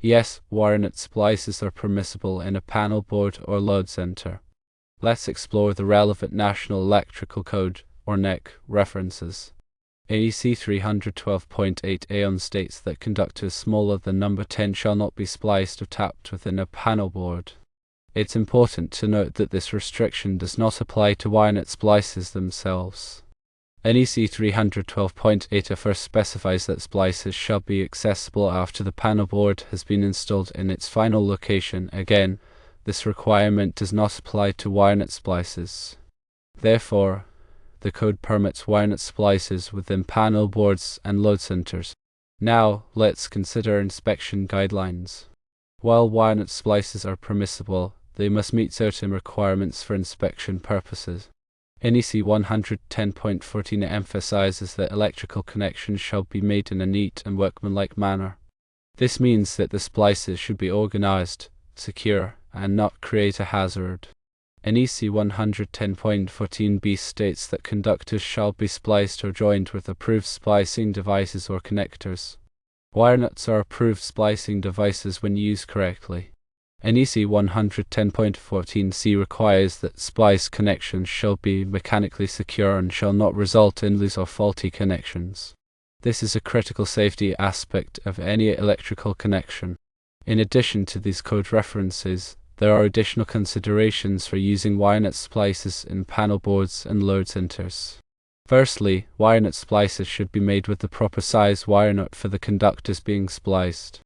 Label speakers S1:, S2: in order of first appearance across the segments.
S1: Yes, Wirenut splices are permissible in a panel board or load center. Let's explore the relevant National Electrical Code, or NEC, references. NEC 312.8 states that conductors smaller than number 10 shall not be spliced or tapped within a panel board. It's important to note that this restriction does not apply to Wirenut splices themselves. NEC 312.8 first specifies that splices shall be accessible after the panel board has been installed in its final location. Again, this requirement does not apply to Wirenut splices. Therefore, the code permits Wirenut splices within panel boards and load centers. Now, let's consider inspection guidelines. While Wirenut splices are permissible, they must meet certain requirements for inspection purposes. NEC 110.14 emphasizes that electrical connections shall be made in a neat and workmanlike manner. This means that the splices should be organized, secure, and not create a hazard. NEC 110.14b states that conductors shall be spliced or joined with approved splicing devices or connectors. Wirenuts are approved splicing devices when used correctly. NEC 110.14c requires that splice connections shall be mechanically secure and shall not result in loose or faulty connections. This is a critical safety aspect of any electrical connection. In addition to these code references, there are additional considerations for using Wirenut splices in panel boards and load centers. Firstly, Wirenut splices should be made with the proper size Wirenut for the conductors being spliced.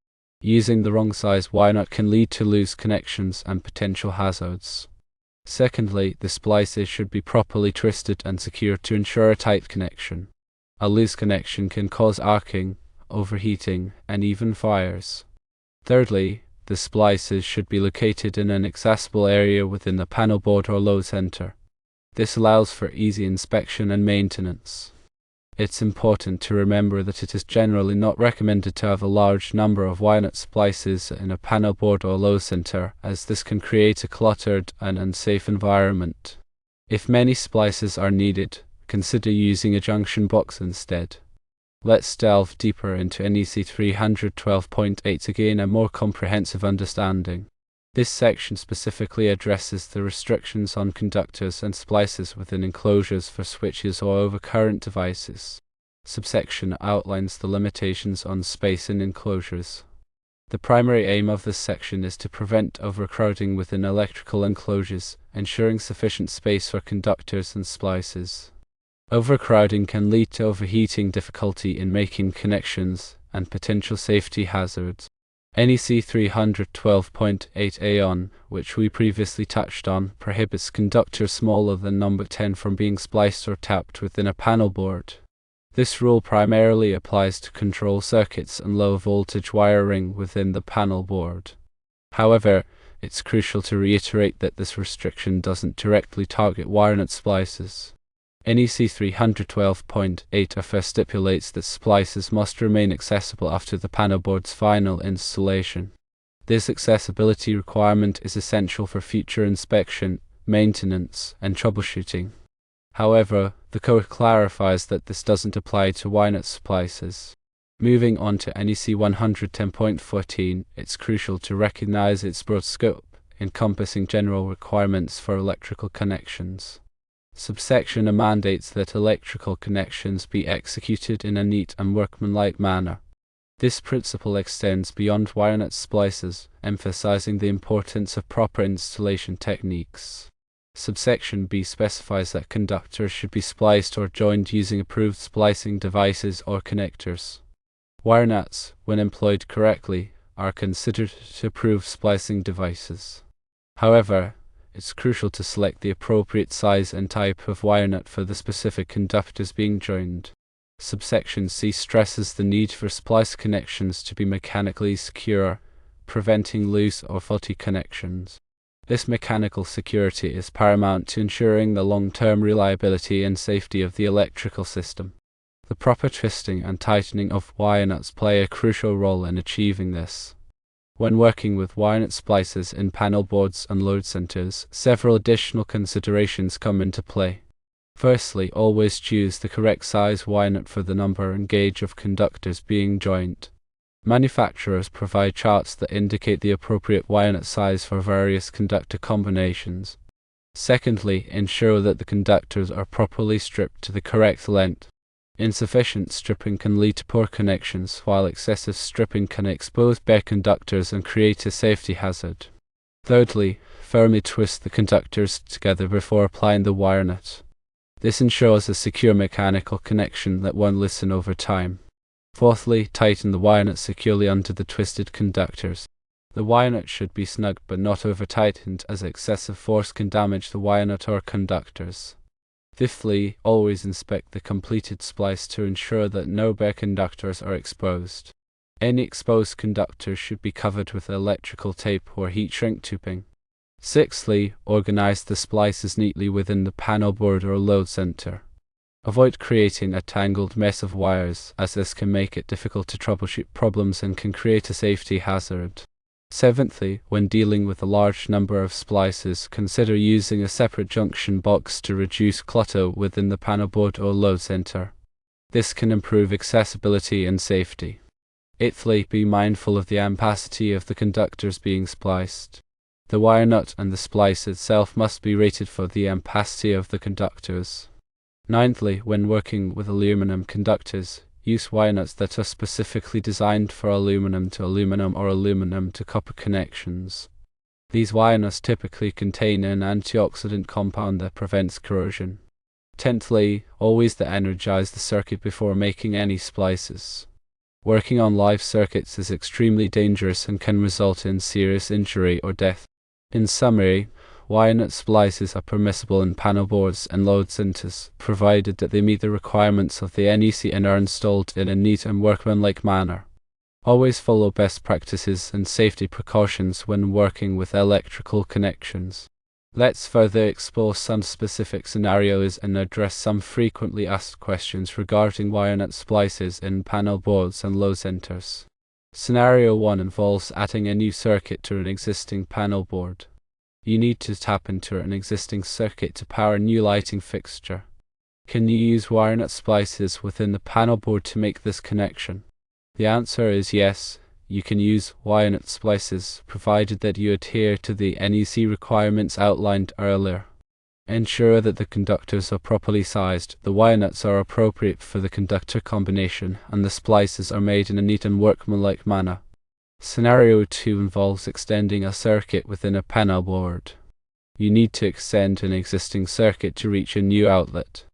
S1: Using the wrong size Wirenut can lead to loose connections and potential hazards. Secondly, the splices should be properly twisted and secured to ensure a tight connection. A loose connection can cause arcing, overheating, and even fires. Thirdly, the splices should be located in an accessible area within the panel board or load center. This allows for easy inspection and maintenance. It's important to remember that it is generally not recommended to have a large number of Wirenut splices in a panel board or load center, as this can create a cluttered and unsafe environment. If many splices are needed, consider using a junction box instead. Let's delve deeper into NEC 312.8 to gain a more comprehensive understanding. This section specifically addresses the restrictions on conductors and splices within enclosures for switches or overcurrent devices. Subsection outlines the limitations on space in enclosures. The primary aim of this section is to prevent overcrowding within electrical enclosures, ensuring sufficient space for conductors and splices. Overcrowding can lead to overheating, difficulty in making connections, and potential safety hazards. NEC 312.8a, which we previously touched on, prohibits conductors smaller than number 10 from being spliced or tapped within a panel board. This rule primarily applies to control circuits and low voltage wiring within the panel board. However, it's crucial to reiterate that this restriction doesn't directly target Wirenut splices. NEC 312.8 first stipulates that splices must remain accessible after the panel board's final installation. This accessibility requirement is essential for future inspection, maintenance, and troubleshooting. However, the code clarifies that this doesn't apply to Wirenut splices. Moving on to NEC 110.14, it's crucial to recognize its broad scope, encompassing general requirements for electrical connections. Subsection A mandates that electrical connections be executed in a neat and workmanlike manner. This principle extends beyond Wirenut splices, emphasizing the importance of proper installation techniques. Subsection B specifies that conductors should be spliced or joined using approved splicing devices or connectors. Wirenuts, when employed correctly, are considered approved splicing devices. However, it's crucial to select the appropriate size and type of Wirenut for the specific conductors being joined. Subsection C stresses the need for splice connections to be mechanically secure, preventing loose or faulty connections. This mechanical security is paramount to ensuring the long-term reliability and safety of the electrical system. The proper twisting and tightening of Wirenuts play a crucial role in achieving this. When working with Wirenut splices in panel boards and load centers, several additional considerations come into play. Firstly, always choose the correct size Wirenut for the number and gauge of conductors being joined. Manufacturers provide charts that indicate the appropriate wirenut size for various conductor combinations. Secondly, ensure that the conductors are properly stripped to the correct length. Insufficient stripping can lead to poor connections, while excessive stripping can expose bare conductors and create a safety hazard. Thirdly, firmly twist the conductors together before applying the wire nut. This ensures a secure mechanical connection that won't loosen over time. Fourthly, tighten the wire nut securely onto the twisted conductors. The wire nut should be snug but not over-tightened, as excessive force can damage the wire nut or conductors. Fifthly, always inspect the completed splice to ensure that no bare conductors are exposed. Any exposed conductors should be covered with electrical tape or heat shrink tubing. Sixthly, organize the splices neatly within the panel board or load center. Avoid creating a tangled mess of wires, as this can make it difficult to troubleshoot problems and can create a safety hazard. Seventhly, when dealing with a large number of splices, consider using a separate junction box to reduce clutter within the panel board or load center. This can improve accessibility and safety. Eighthly, be mindful of the ampacity of the conductors being spliced. The wire nut and the splice itself must be rated for the ampacity of the conductors. Ninthly, when working with aluminum conductors, use wire nuts that are specifically designed for aluminum to aluminum or aluminum to copper connections. These wire nuts typically contain an antioxidant compound that prevents corrosion. Tenthly, always energize the circuit before making any splices. Working on live circuits is extremely dangerous and can result in serious injury or death. In summary, Wirenut splices are permissible in panel boards and load centers, provided that they meet the requirements of the NEC and are installed in a neat and workmanlike manner. Always follow best practices and safety precautions when working with electrical connections. Let's further explore some specific scenarios and address some frequently asked questions regarding wirenut splices in panel boards and load centers. Scenario 1 involves adding a new circuit to an existing panel board. You need to tap into an existing circuit to power a new lighting fixture. Can you use wirenut splices within the panel board to make this connection? The answer is yes. You can use wirenut splices, provided that you adhere to the NEC requirements outlined earlier. Ensure that the conductors are properly sized, the wire nuts are appropriate for the conductor combination, and the splices are made in a neat and workmanlike manner. Scenario 2 involves extending a circuit within a panel board. You need to extend an existing circuit to reach a new outlet.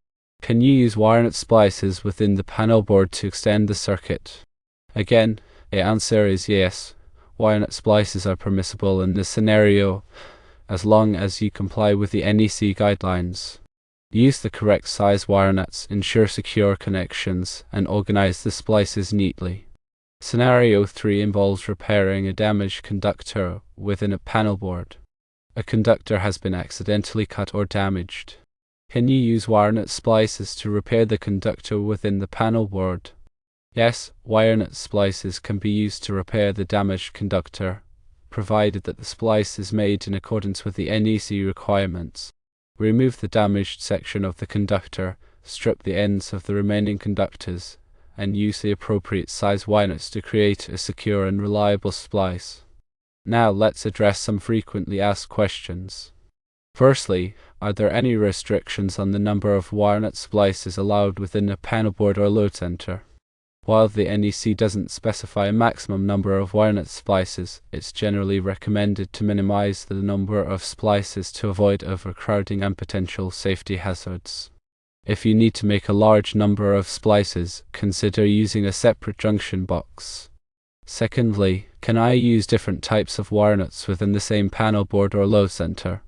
S1: Can you use wirenut splices within the panel board to extend the circuit? Again, the answer is yes. Wirenut splices are permissible in this scenario, as long as you comply with the NEC guidelines. Use the correct size wire nuts, ensure secure connections, and organize the splices neatly. Scenario 3 involves repairing a damaged conductor within a panel board. A conductor has been accidentally cut or damaged. Can you use wirenut splices to repair the conductor within the panel board? Yes, wirenut splices can be used to repair the damaged conductor, provided that the splice is made in accordance with the NEC requirements. Remove the damaged section of the conductor, strip the ends of the remaining conductors, and use the appropriate size wire nuts to create a secure and reliable splice. Now let's address some frequently asked questions. Firstly, are there any restrictions on the number of wirenut splices allowed within a panel board or load center? While the NEC doesn't specify a maximum number of wirenut splices, it's generally recommended to minimize the number of splices to avoid overcrowding and potential safety hazards. If you need to make a large number of splices, consider using a separate junction box. Secondly, can I use different types of wire nuts within the same panel board or load center?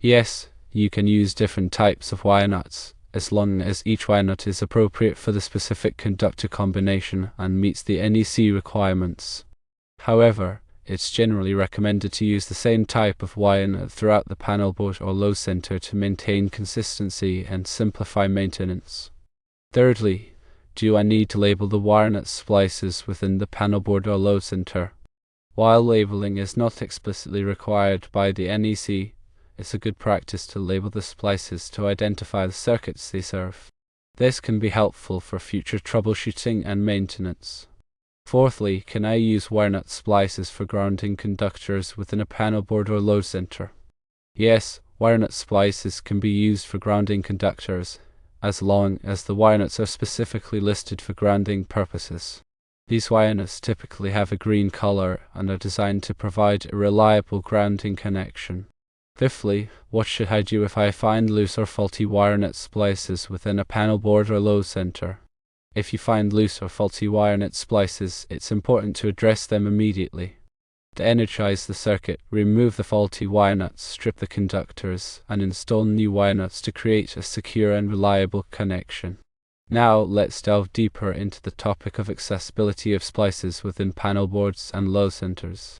S1: Yes, you can use different types of wire nuts, as long as each wire nut is appropriate for the specific conductor combination and meets the NEC requirements. However, it's generally recommended to use the same type of wire nut throughout the panel board or load center to maintain consistency and simplify maintenance. Thirdly, do I need to label the wire nut splices within the panel board or load center? While labeling is not explicitly required by the NEC, it's a good practice to label the splices to identify the circuits they serve. This can be helpful for future troubleshooting and maintenance. Fourthly, can I use Wirenut Splices for grounding conductors within a panel board or load center? Yes, Wirenut Splices can be used for grounding conductors, as long as the wire nuts are specifically listed for grounding purposes. These wire nuts typically have a green color and are designed to provide a reliable grounding connection. Fifthly, what should I do if I find loose or faulty Wirenut Splices within a panel board or load center? If you find loose or faulty Wirenut Splices, it's important to address them immediately. To energize the circuit, remove the faulty wire nuts, strip the conductors, and install new wire nuts to create a secure and reliable connection. Now let's delve deeper into the topic of accessibility of splices within panel boards and load centers.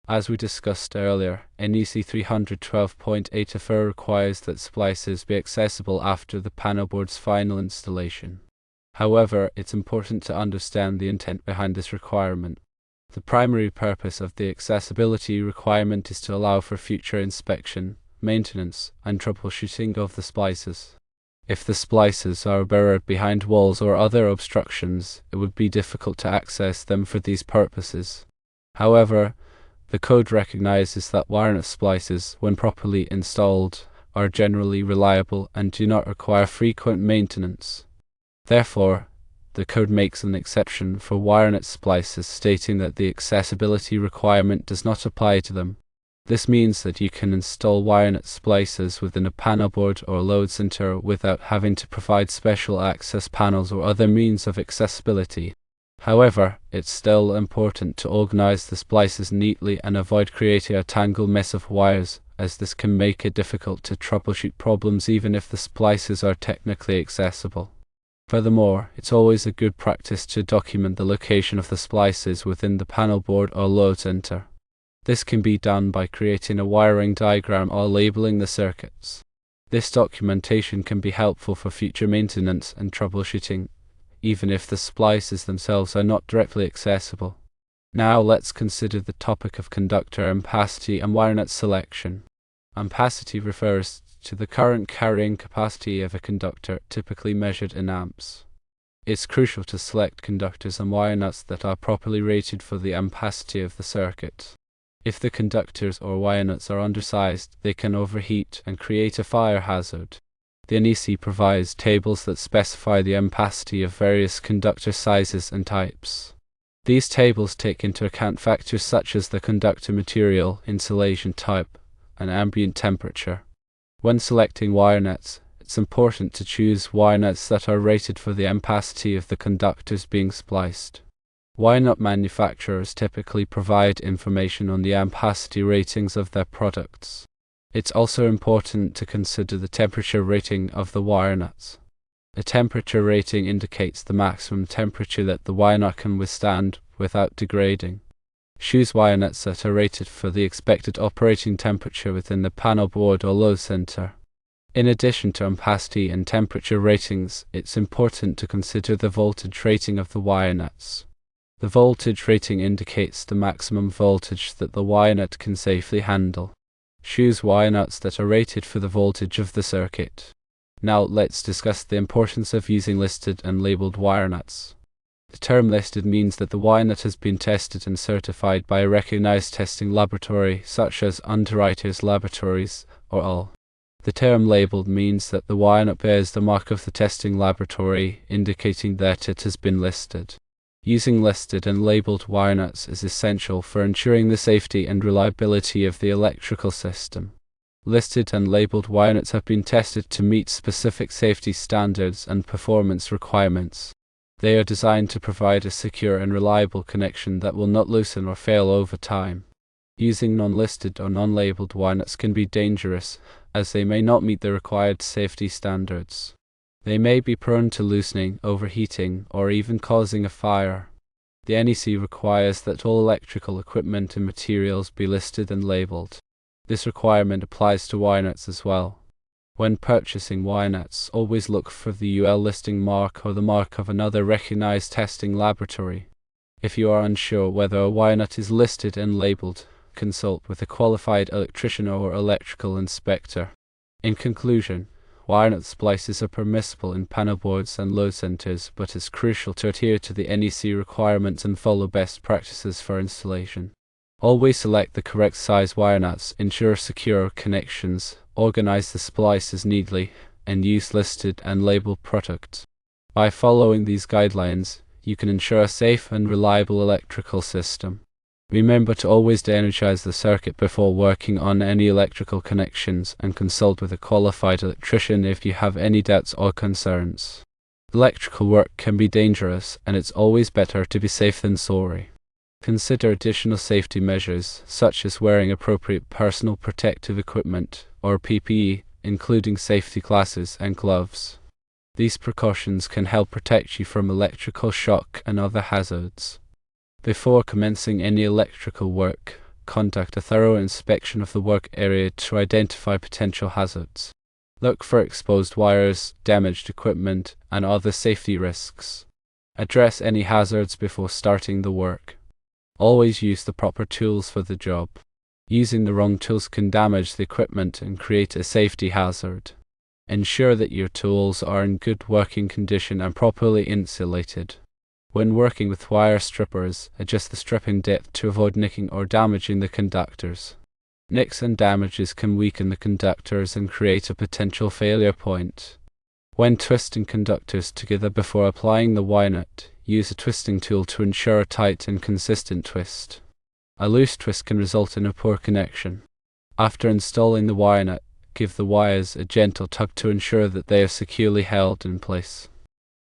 S1: As we discussed earlier, NEC 312.8 requires that splices be accessible after the panel board's final installation. However, it's important to understand the intent behind this requirement. The primary purpose of the accessibility requirement is to allow for future inspection, maintenance, and troubleshooting of the splices. If the splices are buried behind walls or other obstructions, it would be difficult to access them for these purposes. However, the code recognizes that Wirenut Splices, when properly installed, are generally reliable and do not require frequent maintenance. Therefore, the code makes an exception for Wirenut Splices, stating that the accessibility requirement does not apply to them. This means that you can install Wirenut Splices within a panel board or load center without having to provide special access panels or other means of accessibility. However, it's still important to organize the splices neatly and avoid creating a tangled mess of wires, as this can make it difficult to troubleshoot problems even if the splices are technically accessible. Furthermore, it's always a good practice to document the location of the splices within the panel board or load center. This can be done by creating a wiring diagram or labeling the circuits. This documentation can be helpful for future maintenance and troubleshooting, even if the splices themselves are not directly accessible. Now let's consider the topic of conductor ampacity and wire nut selection. Ampacity refers to the current carrying capacity of a conductor, typically measured in amps. It's crucial to select conductors and wire nuts that are properly rated for the ampacity of the circuit. If the conductors or wire nuts are undersized, they can overheat and create a fire hazard. The NEC provides tables that specify the ampacity of various conductor sizes and types. These tables take into account factors such as the conductor material, insulation type, and ambient temperature. When selecting wire nuts, it's important to choose wire nuts that are rated for the ampacity of the conductors being spliced. Wire nut manufacturers typically provide information on the ampacity ratings of their products. It's also important to consider the temperature rating of the wire nuts. A temperature rating indicates the maximum temperature that the wire nut can withstand without degrading. Choose wire nuts that are rated for the expected operating temperature within the panel board or load center. In addition to ampacity and temperature ratings, it's important to consider the voltage rating of the wire nuts. The voltage rating indicates the maximum voltage that the wire nut can safely handle. Choose wire nuts that are rated for the voltage of the circuit. Now let's discuss the importance of using listed and labeled wire nuts. The term listed means that the wire nut has been tested and certified by a recognized testing laboratory such as Underwriters Laboratories or all. The term labeled means that the wire nut bears the mark of the testing laboratory, indicating that it has been listed. Using listed and labeled wire nuts is essential for ensuring the safety and reliability of the electrical system. Listed and labeled wire nuts have been tested to meet specific safety standards and performance requirements. They are designed to provide a secure and reliable connection that will not loosen or fail over time. Using non-listed or non-labeled wire nuts can be dangerous, as they may not meet the required safety standards. They may be prone to loosening, overheating, or even causing a fire. The NEC requires that all electrical equipment and materials be listed and labeled. This requirement applies to wire nuts as well. When purchasing wire nuts, always look for the UL listing mark or the mark of another recognized testing laboratory. If you are unsure whether a wire nut is listed and labeled, consult with a qualified electrician or electrical inspector. In conclusion, Wirenut splices are permissible in panelboards and Loadcenters, but it's crucial to adhere to the NEC requirements and follow best practices for installation. Always select the correct size wire nuts, ensure secure connections, organize the splices neatly, and use listed and labeled products. By following these guidelines, you can ensure a safe and reliable electrical system. Remember to always de-energize the circuit before working on any electrical connections, and consult with a qualified electrician if you have any doubts or concerns. Electrical work can be dangerous, and it's always better to be safe than sorry. Consider additional safety measures, such as wearing appropriate personal protective equipment, or PPE, including safety glasses and gloves. These precautions can help protect you from electrical shock and other hazards. Before commencing any electrical work, conduct a thorough inspection of the work area to identify potential hazards. Look for exposed wires, damaged equipment, and other safety risks. Address any hazards before starting the work. Always use the proper tools for the job. Using the wrong tools can damage the equipment and create a safety hazard. Ensure that your tools are in good working condition and properly insulated. When working with wire strippers, adjust the stripping depth to avoid nicking or damaging the conductors. Nicks and damages can weaken the conductors and create a potential failure point. When twisting conductors together before applying the wire nut, use a twisting tool to ensure a tight and consistent twist. A loose twist can result in a poor connection. After installing the wire nut, give the wires a gentle tug to ensure that they are securely held in place.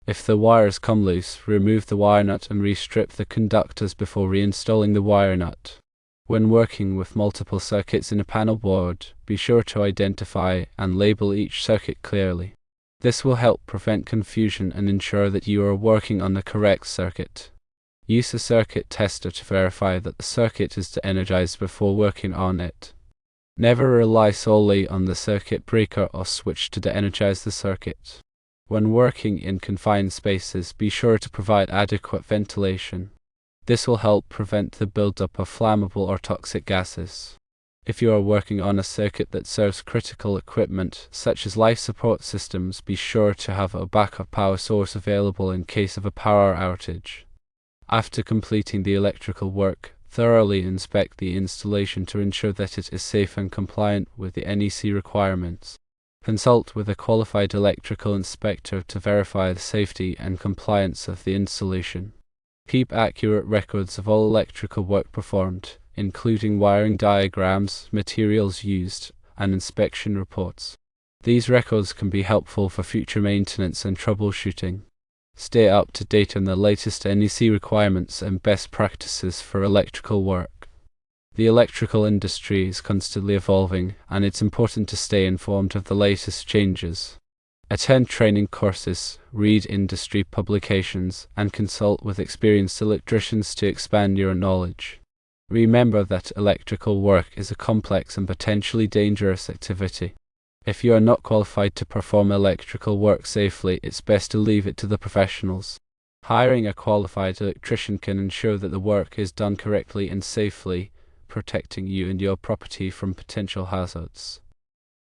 S1: If the wires come loose, remove the wire nut and restrip the conductors before reinstalling the wire nut. When working with multiple circuits in a panel board, be sure to identify and label each circuit clearly. This will help prevent confusion and ensure that you are working on the correct circuit. Use a circuit tester to verify that the circuit is de-energized before working on it. Never rely solely on the circuit breaker or switch to de-energize the circuit. When working in confined spaces, be sure to provide adequate ventilation. This will help prevent the buildup of flammable or toxic gases. If you are working on a circuit that serves critical equipment, such as life support systems, be sure to have a backup power source available in case of a power outage. After completing the electrical work, thoroughly inspect the installation to ensure that it is safe and compliant with the NEC requirements. Consult with a qualified electrical inspector to verify the safety and compliance of the installation. Keep accurate records of all electrical work performed, including wiring diagrams, materials used, and inspection reports. These records can be helpful for future maintenance and troubleshooting. Stay up to date on the latest NEC requirements and best practices for electrical work. The electrical industry is constantly evolving, and it's important to stay informed of the latest changes. Attend training courses, read industry publications, and consult with experienced electricians to expand your knowledge. Remember that electrical work is a complex and potentially dangerous activity. If you are not qualified to perform electrical work safely, it's best to leave it to the professionals. Hiring a qualified electrician can ensure that the work is done correctly and safely, protecting you and your property from potential hazards.